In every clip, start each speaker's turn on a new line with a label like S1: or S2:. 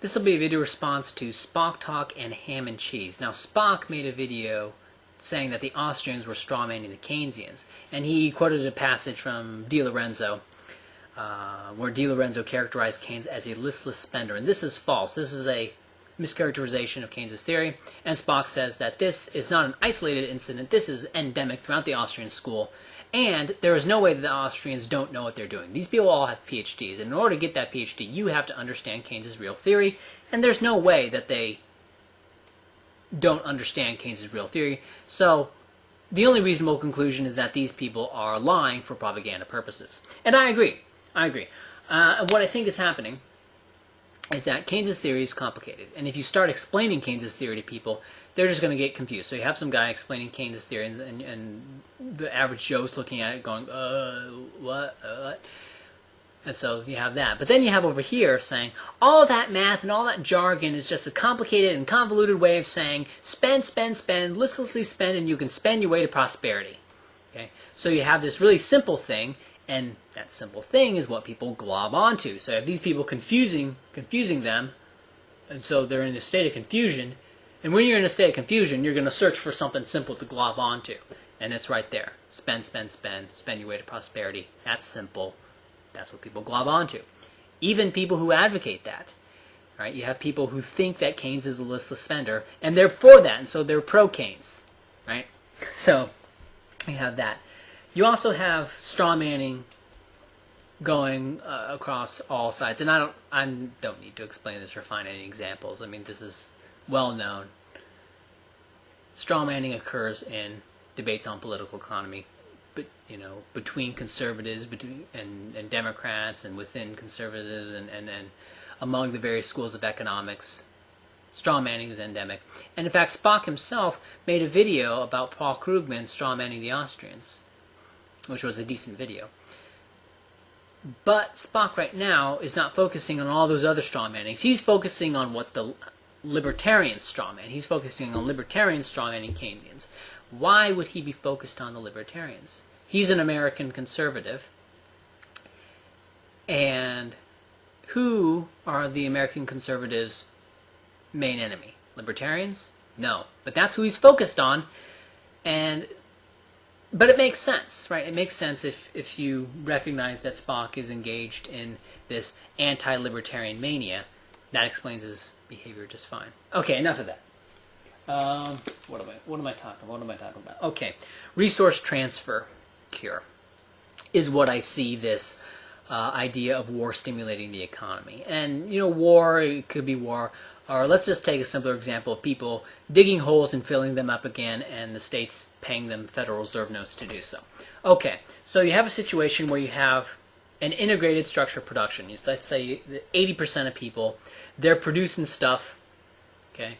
S1: This will be a video response to Spock Talk and Ham and Cheese. Now, Spock made a video saying that the Austrians were strawmanning the Keynesians, and he quoted a passage from Di Lorenzo, where Di Lorenzo characterized Keynes as a listless spender. And this is false. This is a mischaracterization of Keynes' theory, and Spock says that this is not an isolated incident. This is endemic throughout the Austrian school, and there is no way that the Austrians don't know what they're doing. These people all have PhDs, and in order to get that PhD, you have to understand Keynes' real theory, and there's no way that they don't understand Keynes' real theory. So the only reasonable conclusion is that these people are lying for propaganda purposes. And I agree. What I think is happening is that Keynes' theory is complicated, and if you start explaining Keynes' theory to people, they're just going to get confused. So you have some guy explaining Keynes' theory, and the average Joe's looking at it going, what? And so you have that. But then you have over here saying, all that math and all that jargon is just a complicated and convoluted way of saying, spend, listlessly spend, and you can spend your way to prosperity. Okay? So you have this really simple thing, and that simple thing is what people glob onto. So you have these people confusing them, and so they're in a state of confusion. And when you're in a state of confusion, you're going to search for something simple to glob onto. And it's right there. Spend your way to prosperity. That's simple. That's what people glob onto. Even people who advocate that. Right? You have people who think that Keynes is a listless spender, and they're for that, and so they're pro-Keynes. Right? So you have that. You also have straw manning going across all sides, and I don't need to explain this or find any examples. I mean, this is well known. Straw manning occurs in debates on political economy, but between conservatives, and Democrats, and within conservatives, and among the various schools of economics. Straw manning is endemic, and in fact, Spock himself made a video about Paul Krugman straw manning the Austrians, which was a decent video. But Spock right now is not focusing on all those other straw mannings. He's focusing on what the libertarians strawman. He's focusing on libertarians strawmanning Keynesians. Why would he be focused on the libertarians? He's an American conservative. And who are the American conservatives' main enemy? Libertarians? No. But that's who he's focused on. But it makes sense, right? It makes sense if you recognize that Spock is engaged in this anti-libertarian mania. That explains his behavior just fine. Okay, enough of that. What am I talking about? Okay, resource transfer cure is what I see this idea of war stimulating the economy. And war, it could be war. Or let's just take a simpler example of people digging holes and filling them up again, and the states paying them Federal Reserve notes to do so. Okay, so you have a situation where you have an integrated structure of production. Let's say 80% of people, they're producing stuff, okay,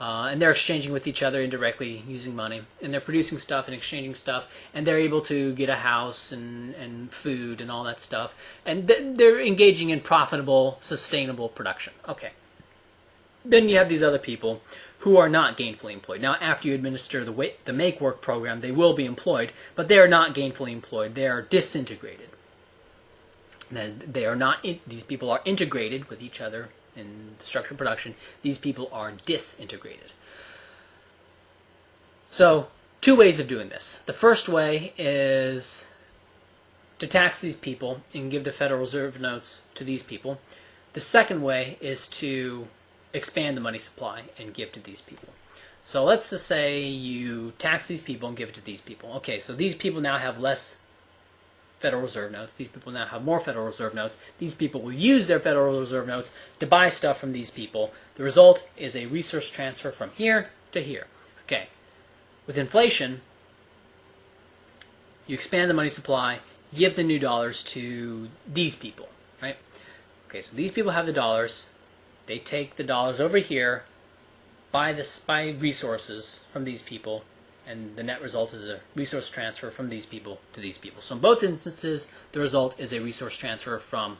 S1: and they're exchanging with each other indirectly using money, and they're producing stuff and exchanging stuff, and they're able to get a house and food and all that stuff, and they're engaging in profitable, sustainable production. Okay. Then you have these other people who are not gainfully employed. Now, after you administer the Make Work program, they will be employed, but they are not gainfully employed. They are disintegrated. That is, these people are integrated with each other in the structure of production. These people are disintegrated. So, two ways of doing this. The first way is to tax these people and give the Federal Reserve notes to these people. The second way is to expand the money supply and give to these people. So let's just say you tax these people and give it to these people. Okay, so these people now have less Federal Reserve notes. These people now have more Federal Reserve notes. These people will use their Federal Reserve notes to buy stuff from these people. The result is a resource transfer from here to here. Okay, with inflation, you expand the money supply, give the new dollars to these people, right? Okay, so these people have the dollars. They take the dollars over here, buy resources from these people, and the net result is a resource transfer from these people to these people. So in both instances, the result is a resource transfer from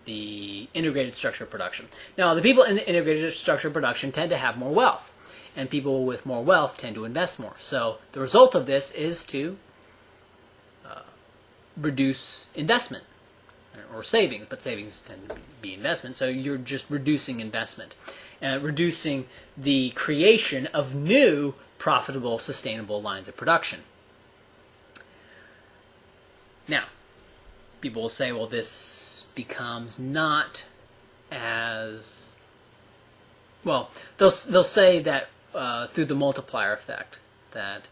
S1: the integrated structure of production. Now, the people in the integrated structure of production tend to have more wealth, and people with more wealth tend to invest more. So the result of this is to reduce investment. or savings, but savings tend to be investment. So you're just reducing investment, reducing the creation of new profitable, sustainable lines of production. Now, people will say, well, this becomes not as well. They'll say that through the multiplier effect, that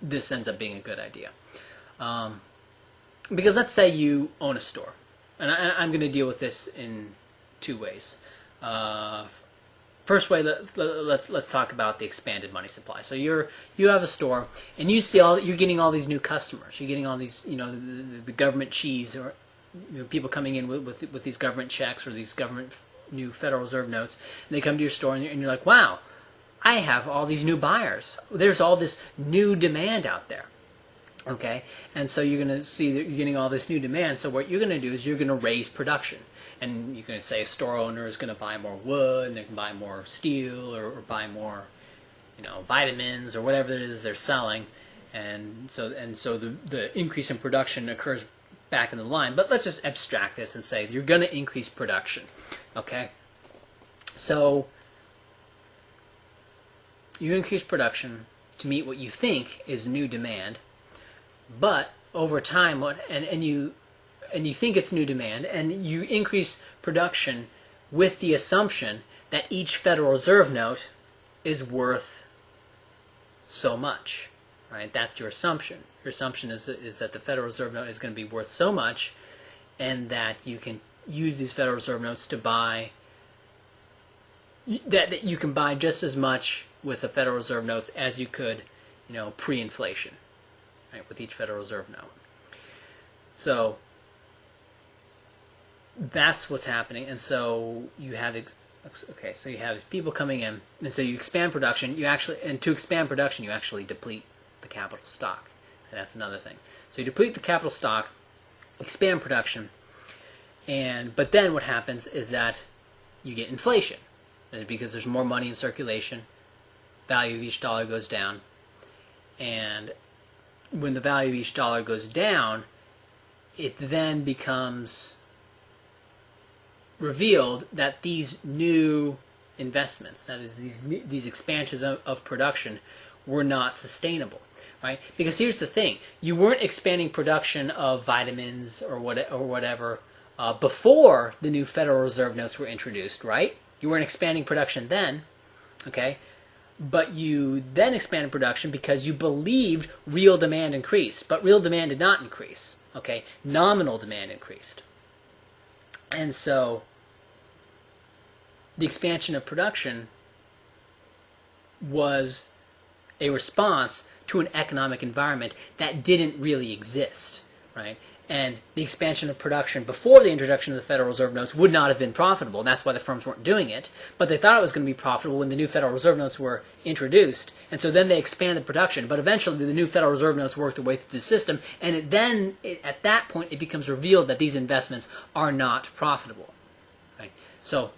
S1: this ends up being a good idea. Because let's say you own a store, and I'm going to deal with this in two ways. First way, let's talk about the expanded money supply. So you have a store, and you're getting all these new customers. You're getting all these, the government cheese, or people coming in with these government checks or these government new Federal Reserve notes, and they come to your store, and you're like, wow, I have all these new buyers. There's all this new demand out there. Okay, and so you're going to see that you're getting all this new demand. So what you're going to do is you're going to raise production. And you're going to say a store owner is going to buy more wood, and they can buy more steel, or buy more, vitamins, or whatever it is they're selling. And so the increase in production occurs back in the line. But let's just abstract this and say you're going to increase production. Okay, so you increase production to meet what you think is new demand. But over time, and you think it's new demand, and you increase production with the assumption that each Federal Reserve note is worth so much, right? That's your assumption. Your assumption is that the Federal Reserve note is going to be worth so much, and that you can use these Federal Reserve notes to buy, that you can buy just as much with the Federal Reserve notes as you could, pre-inflation. Right, with each Federal Reserve note. So that's what's happening, and so you have so you have people coming in, and so you expand production. To expand production, you actually deplete the capital stock, and that's another thing. So you deplete the capital stock, expand production, but then what happens is that you get inflation, and because there's more money in circulation, value of each dollar goes down, and when the value of each dollar goes down, it then becomes revealed that these new investments, that is, these expansions of production, were not sustainable, right? Because here's the thing: you weren't expanding production of vitamins or whatever before the new Federal Reserve notes were introduced, right? You weren't expanding production then, okay? But you then expanded production because you believed real demand increased. But real demand did not increase. Okay, nominal demand increased. And so the expansion of production was a response to an economic environment that didn't really exist, right? And the expansion of production before the introduction of the Federal Reserve notes would not have been profitable. That's why the firms weren't doing it. But they thought it was going to be profitable when the new Federal Reserve notes were introduced. And so then they expanded production. But eventually the new Federal Reserve notes worked their way through the system. And at that point, it becomes revealed that these investments are not profitable. Right? So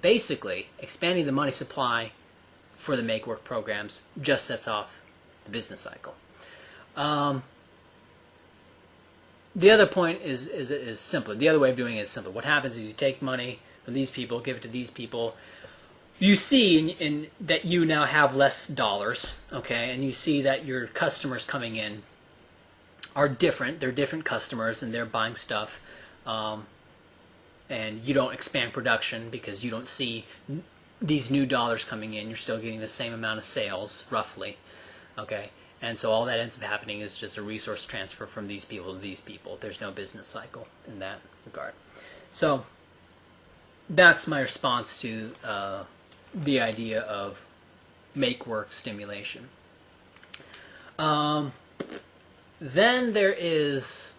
S1: basically, expanding the money supply for the make-work programs just sets off the business cycle. The other point is simpler. The other way of doing it is simple. What happens is you take money from these people, give it to these people. You see in that you now have less dollars, okay, and you see that your customers coming in are different. They're different customers, and they're buying stuff. And you don't expand production because you don't see these new dollars coming in. You're still getting the same amount of sales, roughly, okay. And so all that ends up happening is just a resource transfer from these people to these people. There's no business cycle in that regard. So that's my response to the idea of make-work stimulation. Then there is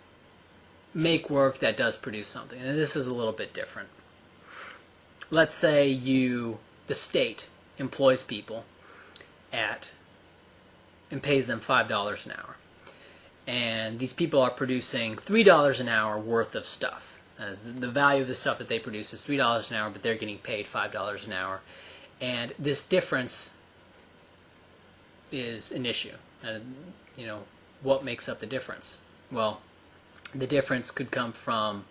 S1: make-work that does produce something. And this is a little bit different. Let's say the state employs people and pays them $5 an hour. And these people are producing $3 an hour worth of stuff. As the value of the stuff that they produce is $3 an hour, but they're getting paid $5 an hour. And this difference is an issue. And, what makes up the difference? Well, The difference could come from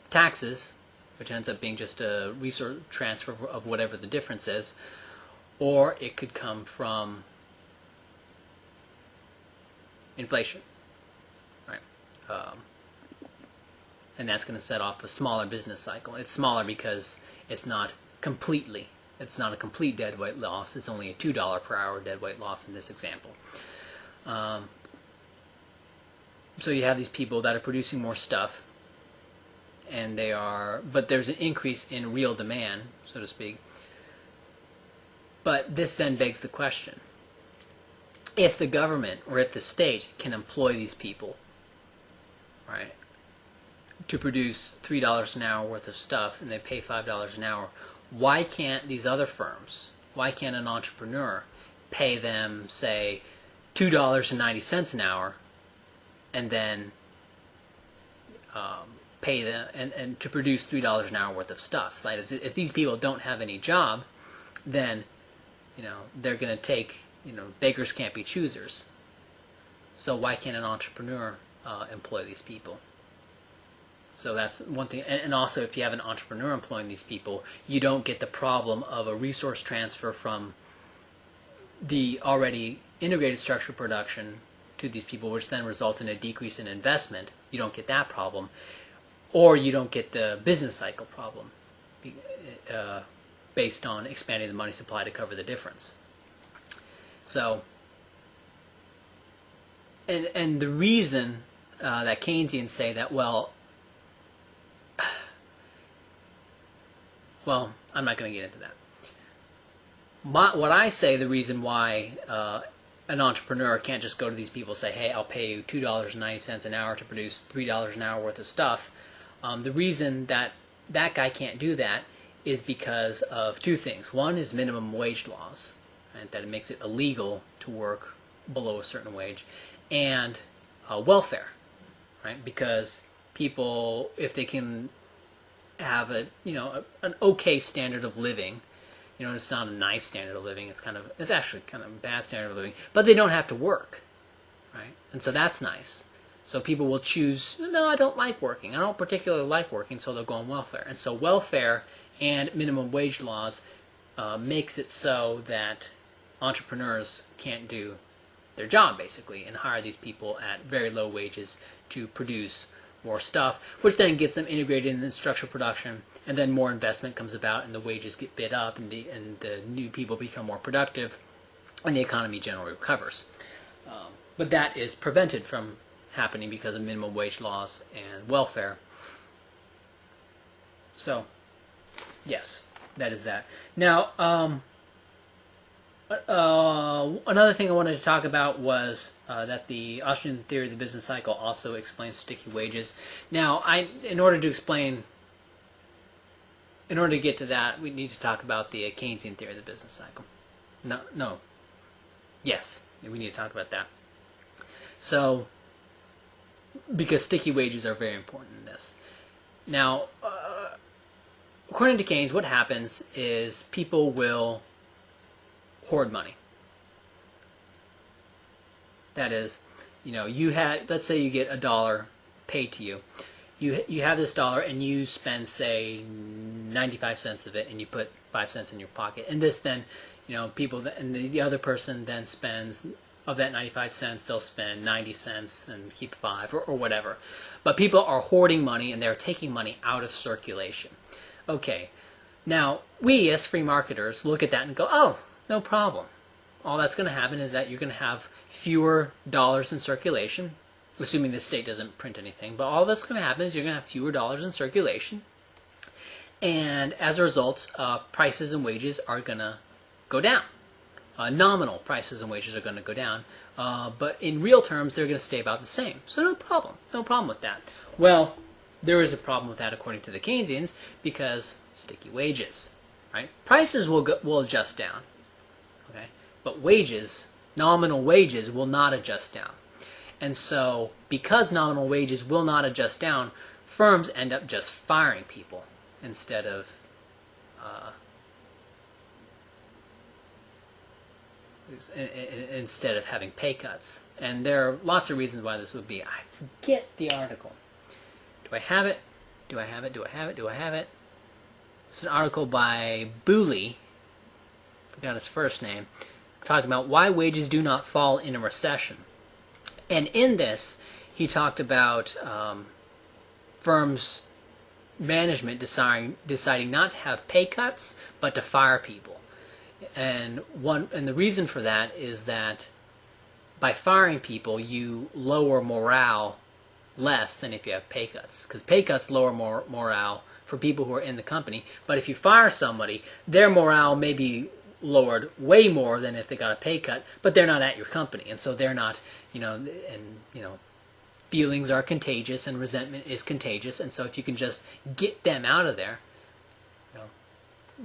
S1: taxes, which ends up being just a resource transfer of whatever the difference is, or it could come from inflation, right? And that's going to set off a smaller business cycle. It's smaller because it's not a complete deadweight loss. It's only a $2 per hour deadweight loss in this example. So you have these people that are producing more stuff, and but there's an increase in real demand, so to speak. But this then begs the question: if the government or if the state can employ these people, right, to produce $3 an hour worth of stuff, and they pay $5 an hour, why can't these other firms, why can't an entrepreneur pay them, say, $2.90 an hour, and then pay them and to produce $3 an hour worth of stuff? Right? If these people don't have any job, then they're going to take, beggars can't be choosers. So why can't an entrepreneur employ these people? So that's one thing. And also, if you have an entrepreneur employing these people, you don't get the problem of a resource transfer from the already integrated structure production to these people, which then results in a decrease in investment. You don't get that problem. Or you don't get the business cycle problem based on expanding the money supply to cover the difference. So, and the reason that Keynesians say that, well, I'm not going to get into that. What I say, the reason why an entrepreneur can't just go to these people and say, hey, I'll pay you $2.90 an hour to produce $3 an hour worth of stuff, the reason that that guy can't do that is because of two things. One is minimum wage laws, right, that it makes it illegal to work below a certain wage, and welfare, right? Because people, if they can have an okay standard of living, it's not a nice standard of living. It's actually kind of a bad standard of living, but they don't have to work, right? And so that's nice. So people will choose, no, I don't like working. I don't particularly like working, so they'll go on welfare. And so welfare and minimum wage laws makes it so that entrepreneurs can't do their job, basically, and hire these people at very low wages to produce more stuff, which then gets them integrated in structural production, and then more investment comes about, and the wages get bid up, and the new people become more productive, and the economy generally recovers. But that is prevented from happening because of minimum wage laws and welfare. So, yes, that is that. Now, another thing I wanted to talk about was that the Austrian theory of the business cycle also explains sticky wages. Now, in order to get to that, we need to talk about the Keynesian theory of the business cycle. Yes, we need to talk about that. So, because sticky wages are very important in this. Now, according to Keynes, what happens is people will hoard money. That is, let's say you get $1 paid to you. You have this dollar and you spend, say, 95 cents of it, and you put 5 cents in your pocket. And this then, and the other person then spends, of that 95 cents, they'll spend 90 cents and keep 5 or whatever. But people are hoarding money, and they're taking money out of circulation. Okay, now we as free marketers look at that and go, oh, no problem. All that's going to happen is that you're going to have fewer dollars in circulation, assuming the state doesn't print anything. But all that's going to happen is you're going to have fewer dollars in circulation. And as a result, prices and wages are going to go down. Nominal prices and wages are going to go down. But in real terms, they're going to stay about the same. So no problem. No problem with that. Well, there is a problem with that according to the Keynesians, because sticky wages, right? Prices will adjust down. Okay? But wages, nominal wages, will not adjust down. And so, because nominal wages will not adjust down, firms end up just firing people instead of having pay cuts. And there are lots of reasons why this would be. I forget the article. Do I have it? Do I have it? Do I have it? Do I have it? It's an article by Booley, forgot his first name, talking about why wages do not fall in a recession. And in this, he talked about firms' management deciding not to have pay cuts, but to fire people. And the reason for that is that by firing people, you lower morale less than if you have pay cuts, because pay cuts lower morale for people who are in the company. But if you fire somebody, their morale may be lowered way more than if they got a pay cut, but they're not at your company, and so they're not, feelings are contagious and resentment is contagious, and so if you can just get them out of there,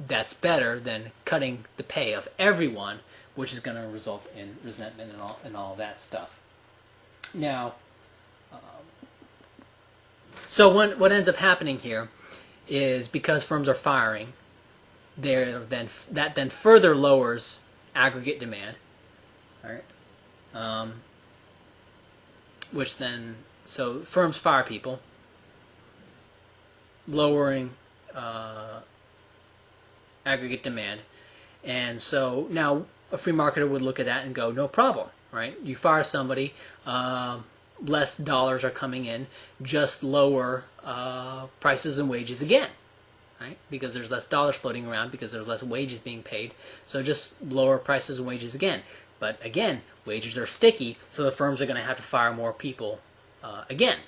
S1: that's better than cutting the pay of everyone, which is going to result in resentment and all that stuff. Now, so what ends up happening here is because firms are firing, that then further lowers aggregate demand, right? Which then, so firms fire people, lowering aggregate demand, and so now a free marketer would look at that and go, no problem, right? You fire somebody, less dollars are coming in, just lower prices and wages again, right? Because there's less dollars floating around, because there's less wages being paid, so just lower prices and wages again. But again, wages are sticky, so the firms are going to have to fire more people again,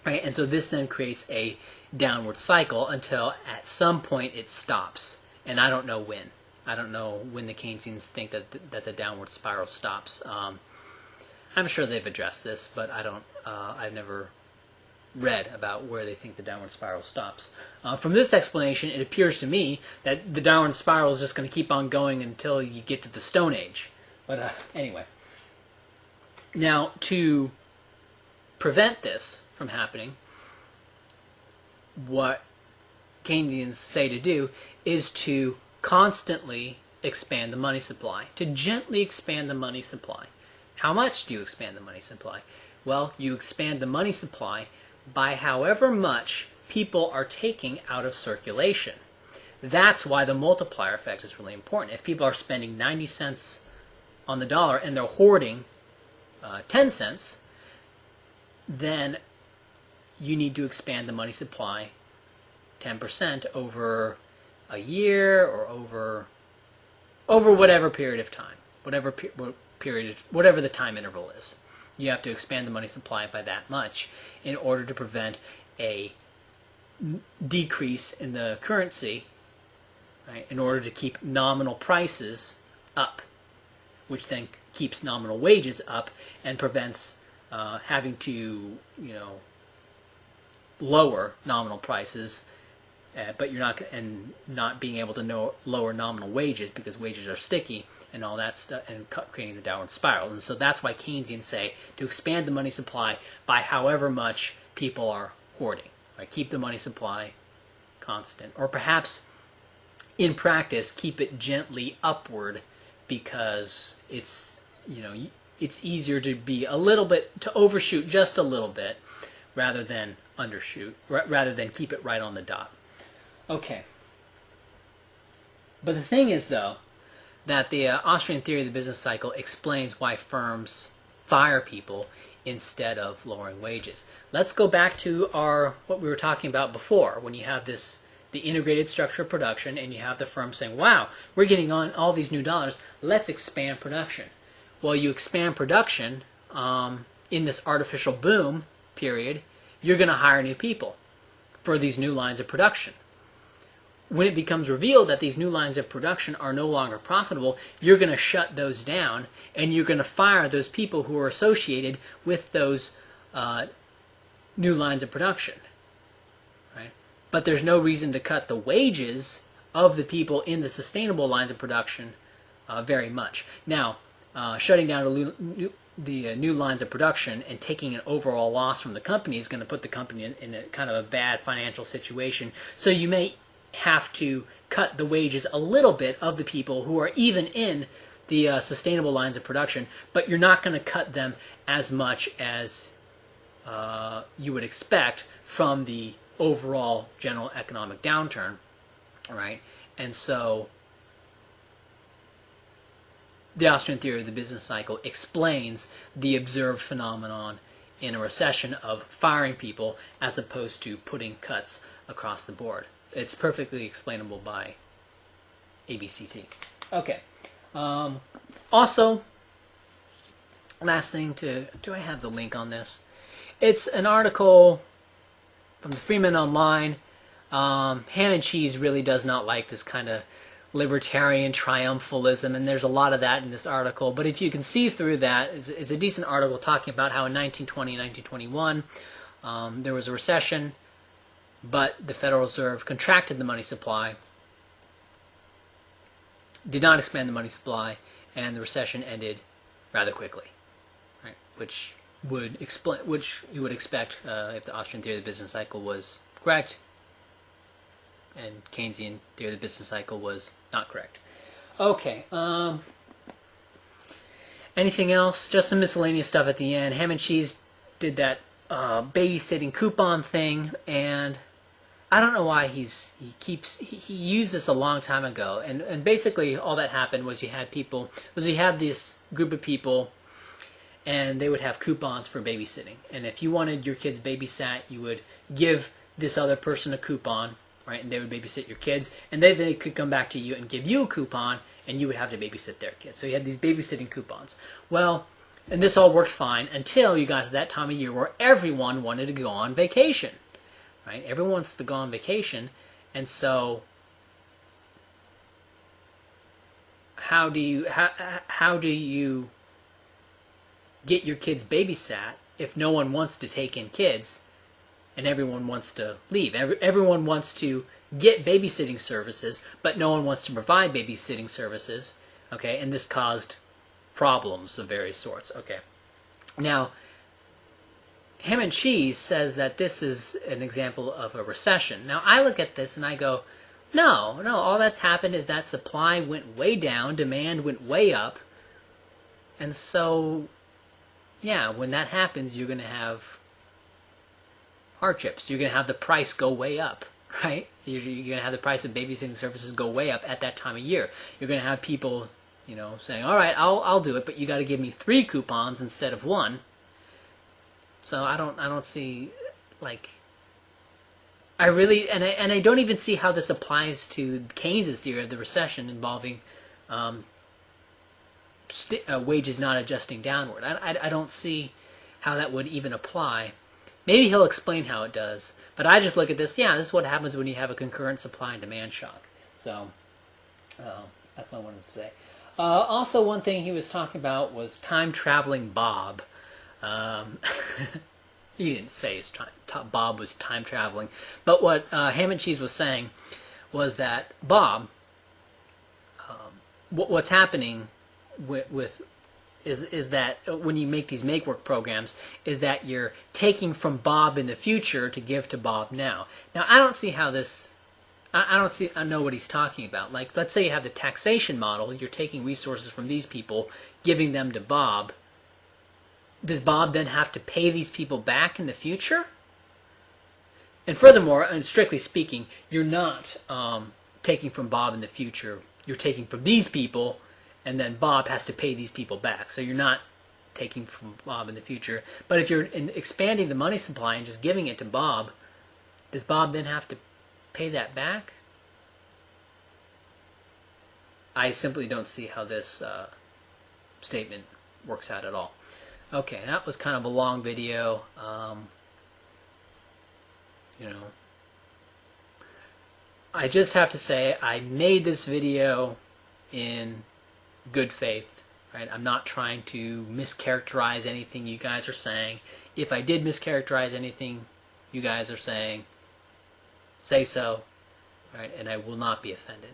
S1: right? And so this then creates a downward cycle until at some point it stops, and I don't know when. I don't know when the Keynesians think that the downward spiral stops. I'm sure they've addressed this, but I don't. I've never read about where they think the downward spiral stops. From this explanation, it appears to me that the downward spiral is just going to keep on going until you get to the Stone Age. But anyway, now to prevent this from happening, what Keynesians say to do is to constantly expand the money supply, to gently expand the money supply. How much do you expand the money supply? Well, you expand the money supply by however much people are taking out of circulation. That's why the multiplier effect is really important. If people are spending 90 cents on the dollar and they're hoarding 10 cents, then you need to expand the money supply 10% over a year or over whatever period of time, whatever the time interval is. You have to expand the money supply by that much in order to prevent a decrease in the currency, right, in order to keep nominal prices up, which then keeps nominal wages up and prevents having to, lower nominal prices, but you're not being able to lower nominal wages because wages are sticky and all that stuff, and creating the downward spiral. And so that's why Keynesians say to expand the money supply by however much people are hoarding. Right? Keep the money supply constant, or perhaps in practice keep it gently upward, because it's easier to be to overshoot just a little bit rather than undershoot, rather than keep it right on the dot. Okay. But the thing is, though, that the Austrian theory of the business cycle explains why firms fire people instead of lowering wages. Let's go back to what we were talking about before, when you have the integrated structure of production, and you have the firm saying, wow, we're getting on all these new dollars, let's expand production. Well, you expand production in this artificial boom period, you're going to hire new people for these new lines of production. When it becomes revealed that these new lines of production are no longer profitable, you're going to shut those down, and you're going to fire those people who are associated with those new lines of production. Right? But there's no reason to cut the wages of the people in the sustainable lines of production very much. Now, shutting down the new lines of production and taking an overall loss from the company is going to put the company in a kind of a bad financial situation. So you may have to cut the wages a little bit of the people who are even in the sustainable lines of production, but you're not going to cut them as much as you would expect from the overall general economic downturn, right? And so the Austrian theory of the business cycle explains the observed phenomenon in a recession of firing people as opposed to putting cuts across the board. It's perfectly explainable by ABCT. Okay. Also, last thing do I have the link on this? It's an article from the Freeman Online. Ham and Cheese really does not like this kind of libertarian triumphalism, and there's a lot of that in this article. But if you can see through that, it's a decent article talking about how in 1920 and 1921 there was a recession, but the Federal Reserve contracted the money supply, did not expand the money supply, and the recession ended rather quickly, right? Which you would expect if the Austrian theory of the business cycle was correct, and Keynesian theory of the business cycle was not correct. Okay. Anything else? Just some miscellaneous stuff at the end. Ham and Cheese did that babysitting coupon thing, and I don't know why he used this a long time ago. And basically all that happened was you had this group of people, and they would have coupons for babysitting. And if you wanted your kids babysat, you would give this other person a coupon, right? And they would babysit your kids, and then they could come back to you and give you a coupon, and you would have to babysit their kids. So you had these babysitting coupons. Well, and this all worked fine until you got to that time of year where everyone wanted to go on vacation, right? Everyone wants to go on vacation, and so how do you get your kids babysat if no one wants to take in kids and everyone wants to leave? Everyone wants to get babysitting services, but no one wants to provide babysitting services, okay? And this caused problems of various sorts, okay? Now, Ham and Cheese says that this is an example of a recession. Now, I look at this and I go, no, all that's happened is that supply went way down, demand went way up, and so, yeah, when that happens, you're going to have hardships. You're going to have the price go way up, right? You're going to have the price of babysitting services go way up at that time of year. You're going to have people, saying, all right, I'll do it, but you got to give me 3 coupons instead of 1. So I don't see, like, I don't even see how this applies to Keynes' theory of the recession involving wages not adjusting downward. I don't see how that would even apply. Maybe he'll explain how it does, but I just look at this, this is what happens when you have a concurrent supply and demand shock. So that's all I wanted to say. Also, one thing he was talking about was time-traveling Bob. He didn't say Bob was time-traveling, but what Ham and Cheese was saying was that Bob, what's happening is that when you make these make-work programs, is that you're taking from Bob in the future to give to Bob now. Now, I don't see how this... I know what he's talking about. Like, let's say you have the taxation model. You're taking resources from these people, giving them to Bob. Does Bob then have to pay these people back in the future? And furthermore, and strictly speaking, you're not taking from Bob in the future. You're taking from these people, and then Bob has to pay these people back. So you're not taking from Bob in the future. But if you're expanding the money supply and just giving it to Bob, does Bob then have to pay that back? I simply don't see how this statement works out at all. Okay, that was kind of a long video. I just have to say I made this video in good faith, right? I'm not trying to mischaracterize anything you guys are saying. If I did mischaracterize anything you guys are saying, say so, right? And I will not be offended.